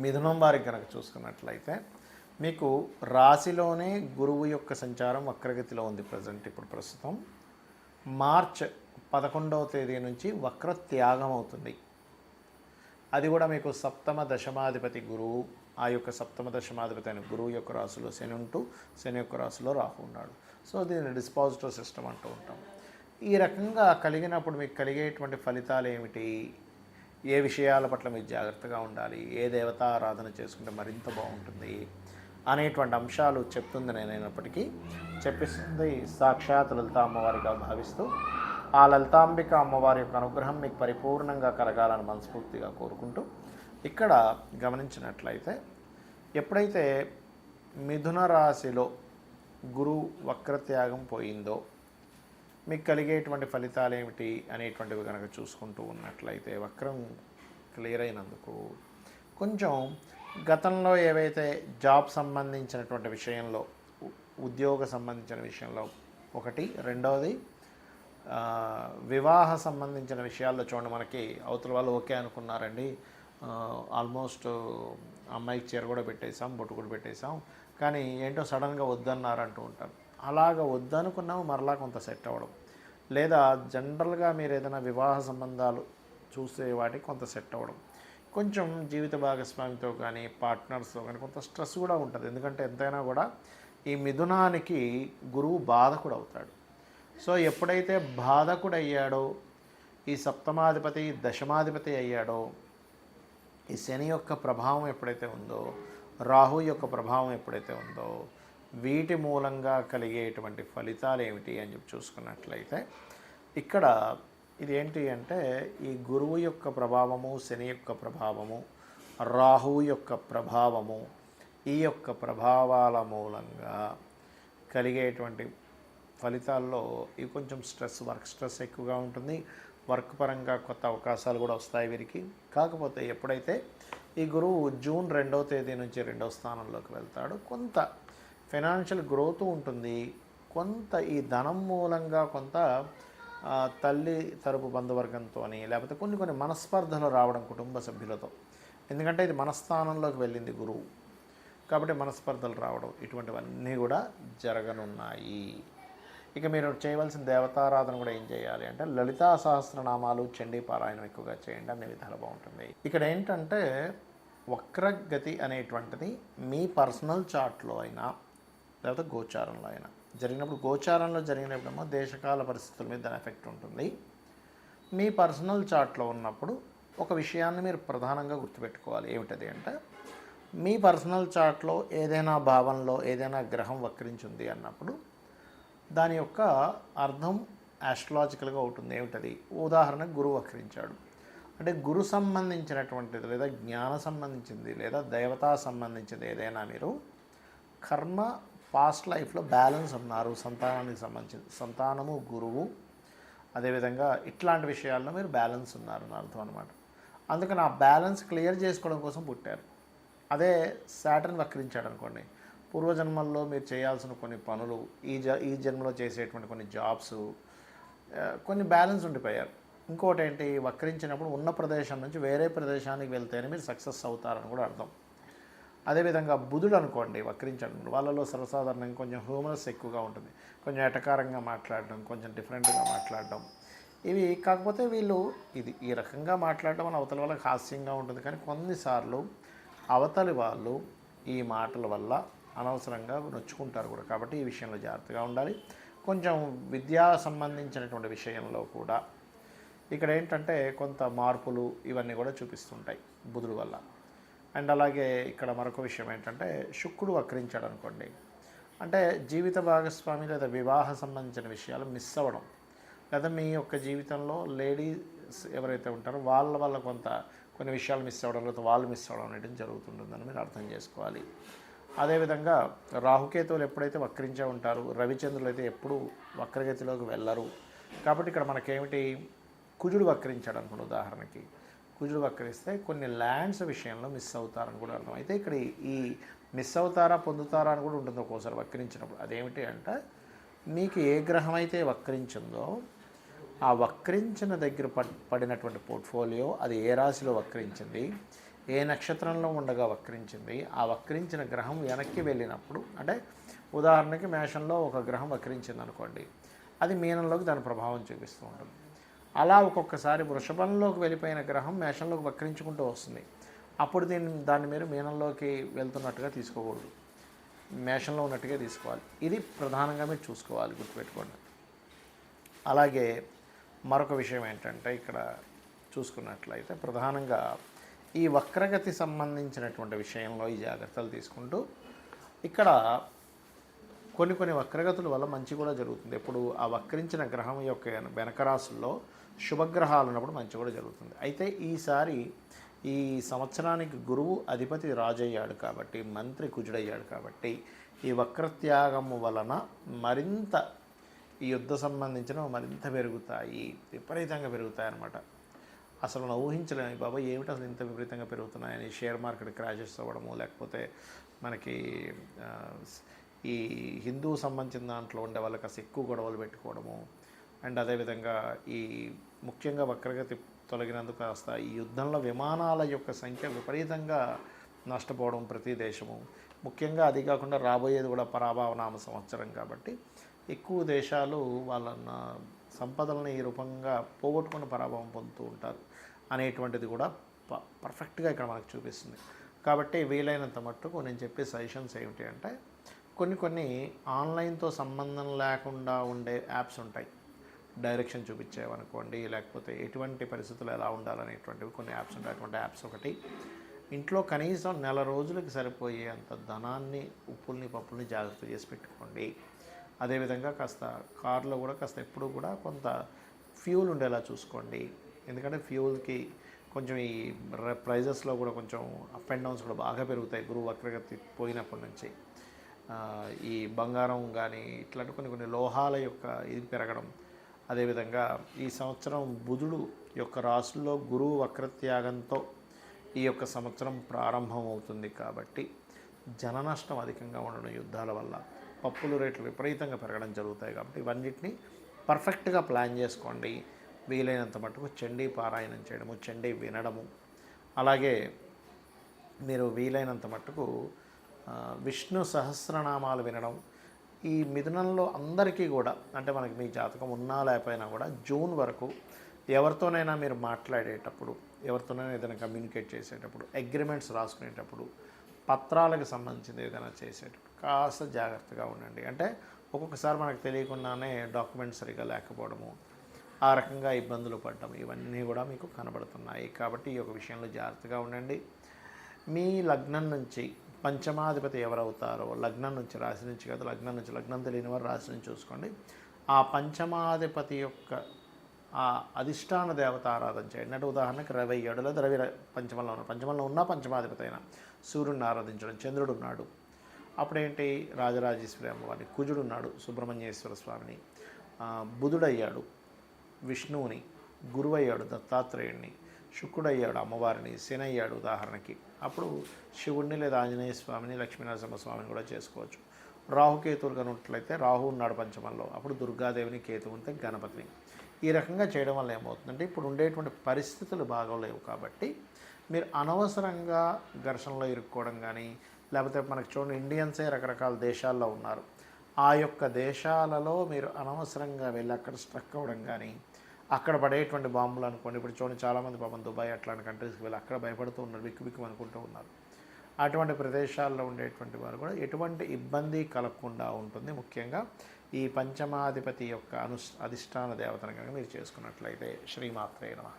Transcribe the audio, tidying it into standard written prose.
మిథునం వారికి కనుక చూసుకున్నట్లయితే మీకు రాశిలోనే గురువు యొక్క సంచారం వక్రగతిలో ఉంది ఇప్పుడు ప్రస్తుతం. మార్చ్ 11వ తేదీ నుంచి వక్ర త్యాగం అవుతుంది. అది కూడా మీకు సప్తమ దశమాధిపతి గురువు, ఆ యొక్క సప్తమ దశమాధిపతి అయిన గురువు యొక్క రాశిలో శని ఉంటూ శని యొక్క రాశిలో రాహు ఉన్నాడు. సో దీన్ని డిస్పాజిటివ్ సిస్టమ్ అంటూ ఉంటాం. ఈ రకంగా కలిగినప్పుడు మీకు కలిగేటువంటి ఫలితాలు ఏమిటి, ఏ విషయాల పట్ల మీరు జాగ్రత్తగా ఉండాలి, ఏ దేవతా ఆరాధన చేసుకుంటే మరింత బాగుంటుంది అనేటువంటి అంశాలు చెప్తుంది నేనైనప్పటికీ చెప్పిస్తుంది సాక్షాత్ లలితా అమ్మవారిగా భావిస్తూ ఆ లలితాంబిక అమ్మవారి యొక్క అనుగ్రహం మీకు పరిపూర్ణంగా కలగాలని మనస్ఫూర్తిగా కోరుకుంటూ ఇక్కడ గమనించినట్లయితే ఎప్పుడైతే మిథున రాశిలో గురు వక్రత్యాగం పోయిందో మీకు కలిగేటువంటి ఫలితాలు ఏమిటి అనేటువంటివి కనుక చూసుకుంటూ ఉన్నట్లయితే వక్రం క్లియర్ అయినందుకు కొంచెం గతంలో ఏవైతే జాబ్ సంబంధించినటువంటి విషయంలో ఉద్యోగ సంబంధించిన విషయంలో ఒకటి, రెండవది వివాహ సంబంధించిన విషయాల్లో చూడండి, మనకి అవతల వాళ్ళు ఓకే అనుకున్నారండి, ఆల్మోస్ట్ అమ్మాయికి చీర కూడా పెట్టేశాం, బొట్టు కూడా పెట్టేశాం, కానీ ఏంటో సడన్గా వద్దన్నారు అంటూ ఉంటారు. అలాగ వద్దనుకున్నాము మరలా కొంత సెట్ అవ్వడం, లేదా జనరల్గా మీరు ఏదైనా వివాహ సంబంధాలు చూసే వాటికి కొంత సెట్ అవ్వడం, కొంచెం జీవిత భాగస్వామితో కానీ పార్ట్నర్స్తో కానీ కొంత స్ట్రెస్ కూడా ఉంటుంది. ఎందుకంటే ఎంతైనా కూడా ఈ మిథునానికి గురువు బాధకుడు అవుతాడు. సో ఎప్పుడైతే బాధకుడు అయ్యాడో, ఈ సప్తమాధిపతి దశమాధిపతి అయ్యాడో, ఈ శని యొక్క ప్రభావం ఎప్పుడైతే ఉందో, రాహు యొక్క ప్రభావం ఎప్పుడైతే ఉందో, వీటి మూలంగా కలిగేటువంటి ఫలితాలు ఏమిటి అని చెప్పి చూసుకున్నట్లయితే ఇక్కడ ఇది ఏంటి అంటే ఈ గురువు యొక్క ప్రభావము, శని యొక్క ప్రభావము, రాహువు యొక్క ప్రభావము, ఈ యొక్క ప్రభావాల మూలంగా కలిగేటువంటి ఫలితాల్లో ఇవి కొంచెం వర్క్ స్ట్రెస్ ఎక్కువగా ఉంటుంది. వర్క్ పరంగా కొత్త అవకాశాలు కూడా వస్తాయి వీరికి. కాకపోతే ఎప్పుడైతే ఈ గురువు జూన్ 2వ తేదీ నుంచి 2వ స్థానంలోకి వెళ్తాడు, కొంత ఫైనాన్షియల్ గ్రోత్ ఉంటుంది. కొంత ఈ ధనం మూలంగా కొంత తల్లి తరపు బంధువర్గంతో లేకపోతే కొన్ని మనస్పర్ధలు రావడం కుటుంబ సభ్యులతో, ఎందుకంటే ఇది మనస్థానంలోకి వెళ్ళింది గురువు కాబట్టి మనస్పర్ధలు రావడం, ఇటువంటివన్నీ కూడా జరగనున్నాయి. ఇక మీరు చేయవలసిన దేవతారాధన కూడా ఏం చేయాలి అంటే లలితా సహస్రనామాలు, చండీ పారాయణం ఎక్కువగా చేయండి, అన్ని విధాలు బాగుంటుంది. ఇక్కడ ఏంటంటే వక్రగతి అనేటువంటిది మీ పర్సనల్ చార్ట్లో అయినా లేకపోతే గోచారంలో అయినా జరిగినప్పుడు, గోచారంలో జరిగినప్పుడేమో దేశకాల పరిస్థితుల మీద దాని ఎఫెక్ట్ ఉంటుంది. మీ పర్సనల్ చార్ట్లో ఉన్నప్పుడు ఒక విషయాన్ని మీరు ప్రధానంగా గుర్తుపెట్టుకోవాలి. ఏమిటది అంటే మీ పర్సనల్ చార్ట్లో ఏదైనా భావంలో ఏదైనా గ్రహం వక్రించింది అన్నప్పుడు దాని యొక్క అర్థం ఆస్ట్రాలజికల్గా ఉంటుంది. ఏమిటది? ఉదాహరణకు గురువు వక్రించాడు అంటే గురు సంబంధించినటువంటిది లేదా జ్ఞాన సంబంధించింది లేదా దేవతా సంబంధించింది ఏదైనా మీరు కర్మ పాస్ట్ లైఫ్లో బ్యాలెన్స్ ఉన్నారు, సంతానానికి సంబంధించి సంతానము గురువు, అదేవిధంగా ఇట్లాంటి విషయాల్లో మీరు బ్యాలెన్స్ ఉన్నారని అర్థం అనమాట. అందుకని ఆ బ్యాలెన్స్ క్లియర్ చేసుకోవడం కోసం పుట్టారు. అదే సాటర్న్ వక్రించాడు అనుకోండి, పూర్వజన్మల్లో మీరు చేయాల్సిన కొన్ని పనులు ఈ జన్మలో చేసేటువంటి కొన్ని జాబ్స్ కొన్ని బ్యాలెన్స్ ఉండిపోయారు. ఇంకోటి ఏంటి, వక్రించినప్పుడు ఉన్న ప్రదేశం నుంచి వేరే ప్రదేశానికి వెళ్తేనే మీరు సక్సెస్ అవుతారని కూడా అర్థం. అదేవిధంగా బుధుడు అనుకోండి వక్రించడం, వాళ్ళలో సర్వసాధారణంగా కొంచెం హ్యూమరస్ ఎక్కువగా ఉంటుంది, కొంచెం ఎటకారంగా మాట్లాడడం, కొంచెం డిఫరెంట్గా మాట్లాడడం, ఇవి కాకపోతే వీళ్ళు ఈ రకంగా మాట్లాడడం వల్ల అవతల వాళ్ళకి హాస్యంగా ఉంటుంది. కానీ కొన్నిసార్లు అవతలి వాళ్ళు ఈ మాటల వల్ల అనవసరంగా నొచ్చుకుంటారు కూడా. కాబట్టి ఈ విషయంలో జాగ్రత్తగా ఉండాలి. కొంచెం విద్యా సంబంధించినటువంటి విషయంలో కూడా ఇక్కడ ఏంటంటే కొంత మార్పులు ఇవన్నీ కూడా చూపిస్తుంటాయి బుధుడు వల్ల. అండ్ అలాగే ఇక్కడ మరొక విషయం ఏంటంటే శుక్రుడు వక్రించాడు అనుకోండి, అంటే జీవిత భాగస్వామి లేదా వివాహ సంబంధించిన విషయాలు మిస్ అవ్వడం, లేదా మీ యొక్క జీవితంలో లేడీస్ ఎవరైతే ఉంటారో వాళ్ళ వల్ల కొన్ని విషయాలు మిస్ అవ్వడం లేదా వాళ్ళు మిస్ అవ్వడం అనేది జరుగుతుంటుందని మీరు అర్థం చేసుకోవాలి. అదేవిధంగా రాహుకేతువులు ఎప్పుడైతే వక్రించే ఉంటారు, రవిచంద్రులు అయితే ఎప్పుడూ వక్రగతిలోకి వెళ్ళరు. కాబట్టి ఇక్కడ మనకేమిటి, కుజుడు వక్రించాడు అనుకోండి, ఉదాహరణకి కుజుడు వక్రిస్తే కొన్ని ల్యాండ్స్ విషయంలో మిస్ అవుతారని కూడా అర్థం. అయితే ఇక్కడ ఈ మిస్ అవుతారా పొందుతారా అని కూడా ఉంటుంది ఒక్కోసారి వక్రించినప్పుడు. అదేమిటి అంటే మీకు ఏ గ్రహం అయితే వక్రించిందో ఆ వక్రించిన దగ్గర పడినటువంటి పోర్ట్ఫోలియో అది ఏ రాశిలో వక్రించింది, ఏ నక్షత్రంలో ఉండగా వక్రించింది, ఆ వక్రించిన గ్రహం వెనక్కి వెళ్ళినప్పుడు, అంటే ఉదాహరణకి మేషంలో ఒక గ్రహం వక్రించింది అనుకోండి, అది మీనంలోకి దాని ప్రభావం చూపిస్తూ ఉంటుంది. అలా ఒక్కొక్కసారి వృషభంలోకి వెళ్ళిపోయిన గ్రహం మేషంలోకి వక్రించుకుంటూ వస్తుంది. అప్పుడు దాన్ని మీరు మీనంలోకి వెళ్తున్నట్టుగా తీసుకోకూడదు, మేషంలో ఉన్నట్టుగా తీసుకోవాలి. ఇది ప్రధానంగా మీరు చూసుకోవాలి, గుర్తుపెట్టుకోండి. అలాగే మరొక విషయం ఏంటంటే, ఇక్కడ చూసుకున్నట్లయితే ప్రధానంగా ఈ వక్రగతి సంబంధించినటువంటి విషయంలో ఈ జాగ్రత్తలు తీసుకుంటూ, ఇక్కడ కొన్ని వక్రగతుల వల్ల మంచి కూడా జరుగుతుంది. ఎప్పుడు ఆ వక్రించిన గ్రహం యొక్క వెనక రాశుల్లో శుభగ్రహాలు ఉన్నప్పుడు మంచి కూడా జరుగుతుంది. అయితే ఈసారి ఈ సంవత్సరానికి గురువు అధిపతి రాజయ్యాడు కాబట్టి, మంత్రి కుజుడయ్యాడు కాబట్టి, ఈ వక్రత్యాగము వలన మరింత ఈ యుద్ధ సంబంధించినవి మరింత పెరుగుతాయి, విపరీతంగా పెరుగుతాయి అన్నమాట. అసలు మనం ఊహించలేము, బాబా ఏమిటి అసలు ఇంత విపరీతంగా పెరుగుతున్నాయని. షేర్ మార్కెట్ క్రాషెస్ అవ్వడము, లేకపోతే మనకి ఈ హిందూ సంబంధించిన దాంట్లో ఉండే వాళ్ళకి అసలు ఎక్కువ గొడవలు పెట్టుకోవడము, అండ్ అదేవిధంగా ఈ ముఖ్యంగా వక్రగతి తొలగినందుకు కాస్త ఈ యుద్ధంలో విమానాల యొక్క సంఖ్య విపరీతంగా నష్టపోవడం ప్రతి దేశము. ముఖ్యంగా అది కాకుండా రాబోయేది కూడా పరాభవనామ సంవత్సరం కాబట్టి ఎక్కువ దేశాలు వాళ్ళ సంపదలను ఈ రూపంగా పోగొట్టుకుని పరాభవం పొందుతూ ఉంటారు అనేటువంటిది కూడా పర్ఫెక్ట్గా ఇక్కడ మనకు చూపిస్తుంది. కాబట్టి వీలైనంత మట్టుకు నేను చెప్పే సజెషన్స్ ఏమిటి అంటే, కొన్ని ఆన్లైన్తో సంబంధం లేకుండా ఉండే యాప్స్ ఉంటాయి, డైరెక్షన్ చూపించేవనుకోండి, లేకపోతే ఎటువంటి పరిస్థితులు ఎలా ఉండాలనేటువంటివి కొన్ని యాప్స్ ఉంటాయి. అటువంటి యాప్స్ ఒకటి. ఇంట్లో కనీసం నెల రోజులకి సరిపోయేంత ధనాన్ని, ఉప్పుల్ని పప్పుల్ని జాగ్రత్త చేసి పెట్టుకోండి. అదేవిధంగా కాస్త కార్లో కూడా కాస్త ఎప్పుడు కూడా కొంత ఫ్యూల్ ఉండేలా చూసుకోండి. ఎందుకంటే ఫ్యూల్కి కొంచెం ఈ ప్రైజెస్లో కూడా కొంచెం అప్ అండ్ డౌన్స్ కూడా బాగా పెరుగుతాయి గురువు వక్రగతి పోయినప్పటి నుంచి. ఈ బంగారం కానీ ఇట్లాంటి కొన్ని లోహాల యొక్క ఇది పెరగడం, అదేవిధంగా ఈ సంవత్సరం బుధుడు యొక్క రాశుల్లో గురువు వక్రత్యాగంతో ఈ యొక్క సంవత్సరం ప్రారంభమవుతుంది కాబట్టి జన నష్టం అధికంగా ఉండడం యుద్ధాల వల్ల, పప్పుల రేట్లు విపరీతంగా పెరగడం జరుగుతాయి. కాబట్టి ఇవన్నిటిని పర్ఫెక్ట్గా ప్లాన్ చేసుకోండి. వీలైనంత మటుకు చండీ పారాయణం చేయడము, చండీ వినడము, అలాగే మీరు వీలైనంత మటుకు విష్ణు సహస్రనామాలు వినడం. ఈ మిథునంలో అందరికీ కూడా, అంటే మనకి మీ జాతకం ఉన్నా లేకపోయినా కూడా జూన్ వరకు ఎవరితోనైనా మీరు మాట్లాడేటప్పుడు, ఎవరితోనైనా ఏదైనా కమ్యూనికేట్ చేసేటప్పుడు, అగ్రిమెంట్స్ రాసుకునేటప్పుడు, పత్రాలకు సంబంధించింది ఏదైనా చేసేటప్పుడు కాస్త జాగ్రత్తగా ఉండండి. అంటే ఒక్కొక్కసారి మనకు తెలియకుండానే డాక్యుమెంట్స్ సరిగా లేకపోవడము, ఆ రకంగా ఇబ్బందులు పడడం, ఇవన్నీ కూడా మీకు కనబడుతున్నాయి. కాబట్టి ఈ యొక్క విషయంలో జాగ్రత్తగా ఉండండి. మీ లగ్నం నుంచి పంచమాధిపతి ఎవరవుతారో, లగ్నం నుంచి, రాశి నుంచి కాదు, లగ్నం నుంచి, లగ్నం తెలియని వారు రాశి నుంచి చూసుకోండి. ఆ పంచమాధిపతి యొక్క ఆ అధిష్టాన దేవత ఆరాధన చేయండి. అంటే ఉదాహరణకి రవి అయ్యాడు, లేదా రవి పంచమంలో ఉన్న పంచమాధిపతి అయినా సూర్యుడిని ఆరాధించడం. చంద్రుడు ఉన్నాడు, అప్పుడేంటి రాజరాజేశ్వరి అమ్మవారిని, కుజుడు ఉన్నాడు సుబ్రహ్మణ్యేశ్వర స్వామిని, బుధుడయ్యాడు విష్ణువుని, గురువయ్యాడు దత్తాత్రేయుడిని, శుక్రుడయ్యాడు అమ్మవారిని, శని అయ్యాడు ఉదాహరణకి, అప్పుడు శివుడిని లేదా ఆంజనేయ స్వామిని, లక్ష్మీనరసింహ స్వామిని కూడా చేసుకోవచ్చు. రాహుకేతువులు కనున్నట్లయితే రాహు ఉన్నాడు పంచమంలో, అప్పుడు దుర్గాదేవిని, కేతువు ఉంటే గణపతిని. ఈ రకంగా చేయడం వల్ల ఏమవుతుందంటే, ఇప్పుడు ఉండేటువంటి పరిస్థితులు బాగోలేవు కాబట్టి మీరు అనవసరంగా ఘర్షణలో ఇరుక్కోవడం కానీ, లేకపోతే మనకు చూడండి ఇండియన్సే రకరకాల దేశాల్లో ఉన్నారు, ఆ యొక్క దేశాలలో మీరు అనవసరంగా వెళ్ళి అక్కడ స్ట్రక్ అవ్వడం కానీ, అక్కడ పడేటువంటి బాంబులు అనుకోండి, ఇప్పుడు చూడండి చాలామంది పాపం దుబాయ్ అట్లాంటి కంట్రీస్కి వెళ్ళి అక్కడ భయపడుతూ ఉన్నారు, బిక్కు అనుకుంటూ ఉన్నారు. అటువంటి ప్రదేశాల్లో ఉండేటువంటి వారు కూడా ఎటువంటి ఇబ్బంది కలగకుండా ఉంటుంది. ముఖ్యంగా ఈ పంచమాధిపతి యొక్క అధిష్టాన దేవతను కనుక మీరు చేసుకున్నట్లయితే. శ్రీమాత్రే నమః.